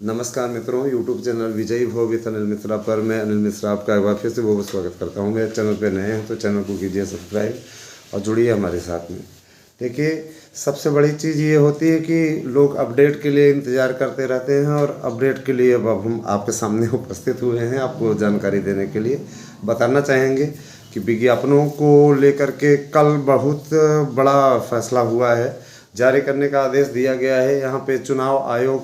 नमस्कार मित्रों, YouTube channel विजयी भव विथ अनिल मिश्रा पर मैं अनिल मिश्रा आपका एक बार फिर से बहुत स्वागत करता हूं। मेरे चैनल पे नए हैं तो चैनल को कीजिए सब्सक्राइब और जुड़िए हमारे साथ में। देखिए, सबसे बड़ी चीज़ ये होती है कि लोग अपडेट के लिए इंतज़ार करते रहते हैं और अपडेट के लिए अब हम आपके सामने उपस्थित हुए हैं आपको जानकारी देने के लिए। बताना चाहेंगे कि विज्ञापनों को लेकर के कल बहुत बड़ा फैसला हुआ है, जारी करने का आदेश दिया गया है। यहाँ पे चुनाव आयोग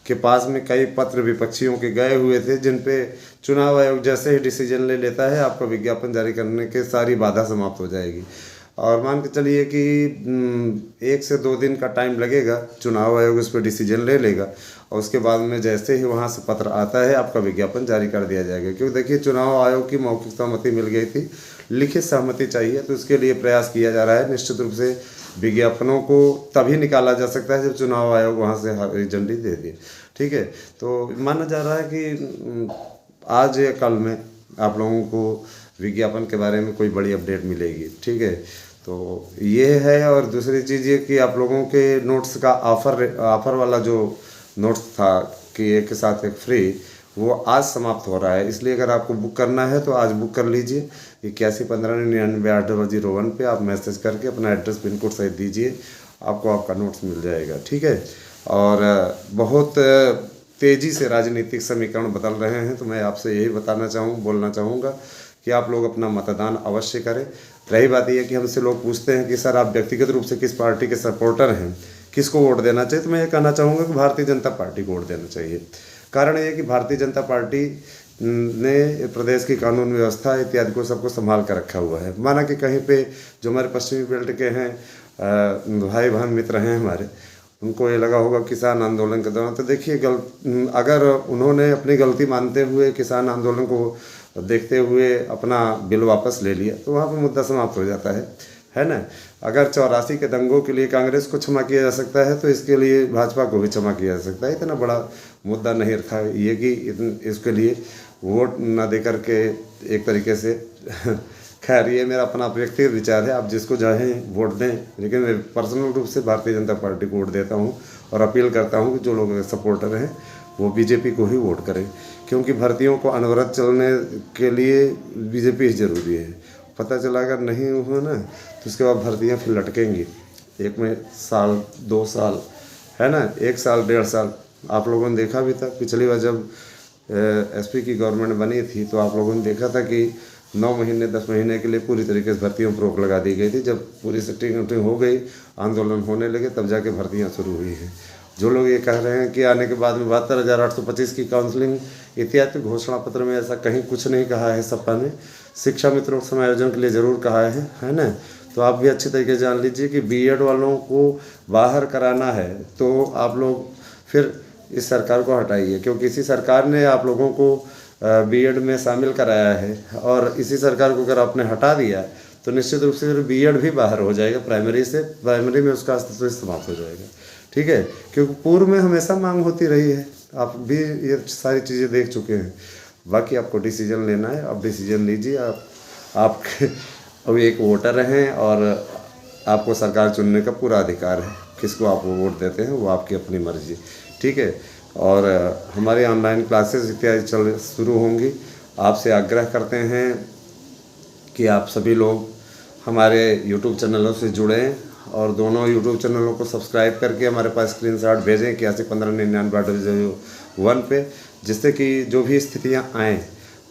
के पास में कई पत्र विपक्षियों के गए हुए थे, जिन पे चुनाव आयोग जैसे ही डिसीजन ले लेता है आपका विज्ञापन जारी करने के सारी बाधा समाप्त हो जाएगी। और मान के चलिए कि 1 से 2 दिन का टाइम लगेगा, चुनाव आयोग उस पर डिसीजन ले लेगा और उसके बाद में जैसे ही वहाँ से पत्र आता है आपका विज्ञापन जारी कर दिया जाएगा। क्योंकि देखिए, चुनाव आयोग की मौखिक सहमति मिल गई थी, लिखित सहमति चाहिए, तो उसके लिए प्रयास किया जा रहा है। निश्चित रूप से विज्ञापनों को तभी निकाला जा सकता है जब चुनाव आयोग वहाँ से हरी झंडी दे दे। ठीक है, तो माना जा रहा है कि आज या कल में आप लोगों को विज्ञापन के बारे में कोई बड़ी अपडेट मिलेगी। ठीक है, तो ये है। और दूसरी चीज़ ये कि आप लोगों के नोट्स का ऑफ़र वाला जो नोट्स था कि एक के साथ एक फ्री, वो आज समाप्त हो रहा है। इसलिए अगर आपको बुक करना है तो आज बुक कर लीजिए। 8115998001 पे आप मैसेज करके अपना एड्रेस पिन कोड सहित दीजिए, आपको आपका नोट्स मिल जाएगा। ठीक है, और बहुत तेज़ी से राजनीतिक समीकरण बदल रहे हैं, तो मैं आपसे यही बोलना चाहूँगा कि आप लोग अपना मतदान अवश्य करें। रही बात यह कि हमसे लोग पूछते हैं कि सर आप व्यक्तिगत रूप से किस पार्टी के सपोर्टर हैं, किसको वोट देना चाहिए, तो मैं ये कहना चाहूँगा कि भारतीय जनता पार्टी को वोट देना चाहिए। कारण ये कि भारतीय जनता पार्टी ने प्रदेश की कानून व्यवस्था इत्यादि को सबको संभाल कर रखा हुआ है। माना कि कहीं पे जो हमारे पश्चिमी बेल्ट के हैं भाई बहन मित्र हैं हमारे, उनको ये लगा होगा किसान आंदोलन के दौरान, तो देखिए अगर उन्होंने अपनी गलती मानते हुए किसान आंदोलन को देखते हुए अपना बिल वापस ले लिया तो वहाँ पर मुद्दा समाप्त हो जाता है ना। अगर 84 के दंगों के लिए कांग्रेस को क्षमा किया जा सकता है तो इसके लिए भाजपा को भी क्षमा किया जा सकता है। इतना बड़ा मुद्दा नहीं रखा है ये कि इसके लिए वोट न दे करके एक तरीके से खैर ये मेरा अपना व्यक्तिगत विचार है, आप जिसको चाहें वोट दें, लेकिन मैं पर्सनल रूप से भारतीय जनता पार्टी को वोट देता हूं और अपील करता हूं कि जो लोग सपोर्टर हैं वो बीजेपी को ही वोट करें। क्योंकि भर्तियों को अनवरत चलने के लिए बीजेपी ही ज़रूरी है। पता चला अगर नहीं हुआ ना तो उसके बाद भर्तियाँ फिर लटकेंगी, एक में साल 2 साल है ना, 1 साल 1.5 साल। आप लोगों ने देखा भी था पिछली बार जब एसपी की गवर्नमेंट बनी थी तो आप लोगों ने देखा था कि 9 महीने 10 महीने के लिए पूरी तरीके से भर्तियों पर रोक लगा दी गई थी। जब पूरी सेटिंग हो गई, आंदोलन होने लगे, तब जाके भर्तियाँ शुरू हुई हैं। जो लोग ये कह रहे हैं कि आने के बाद में 72,825 की काउंसलिंग इत्यादि, घोषणा पत्र में ऐसा कहीं कुछ नहीं कहा है सपा ने। शिक्षा मित्रों के समायोजन के लिए ज़रूर कहा है ना। तो आप भी अच्छी तरीके से जान लीजिए कि बीएड वालों को बाहर कराना है तो आप लोग फिर इस सरकार को हटाइए, क्योंकि इसी सरकार ने आप लोगों को बीएड में शामिल कराया है। और इसी सरकार को अगर आपने हटा दिया तो निश्चित रूप से फिर बीएड भी बाहर हो जाएगा, प्राइमरी में उसका अस्तित्व समाप्त हो जाएगा। ठीक है, क्योंकि पूर्व में हमेशा मांग होती रही है, आप भी ये सारी चीज़ें देख चुके हैं। बाकी आपको डिसीजन लेना है, आप डिसीजन लीजिए। आप अब एक वोटर हैं और आपको सरकार चुनने का पूरा अधिकार है। किसको आप वोट देते हैं वो आपकी अपनी मर्जी। ठीक है, और हमारी ऑनलाइन क्लासेस इत्यादि शुरू होंगी। आपसे आग्रह करते हैं कि आप सभी लोग हमारे यूट्यूब चैनलों से जुड़ें और दोनों यूट्यूब चैनलों को सब्सक्राइब करके हमारे पास स्क्रीनशॉट भेजें 8115998001 पे, जिससे कि जो भी स्थितियां आएँ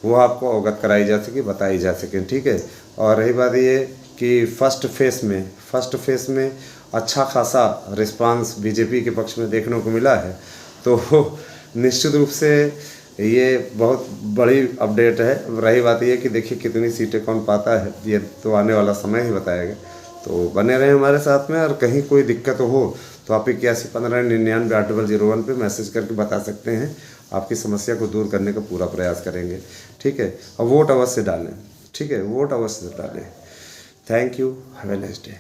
वो आपको अवगत कराई जा सके, बताई जा सकें। ठीक है, और रही बात ये कि फर्स्ट फेस में अच्छा खासा रिस्पांस बीजेपी के पक्ष में देखने को मिला है, तो निश्चित रूप से ये बहुत बड़ी अपडेट है। रही बात ये कि देखिए कितनी सीटें कौन पाता है, ये तो आने वाला समय ही बताएगा। तो बने रहें हमारे साथ में, और कहीं कोई दिक्कत हो तो आप 8115998001 पे मैसेज करके बता सकते हैं। आपकी समस्या को दूर करने का पूरा प्रयास करेंगे। ठीक है, और वोट अवश्य डालें। ठीक है, वोट अवश्य डालें। Thank you, have a nice day.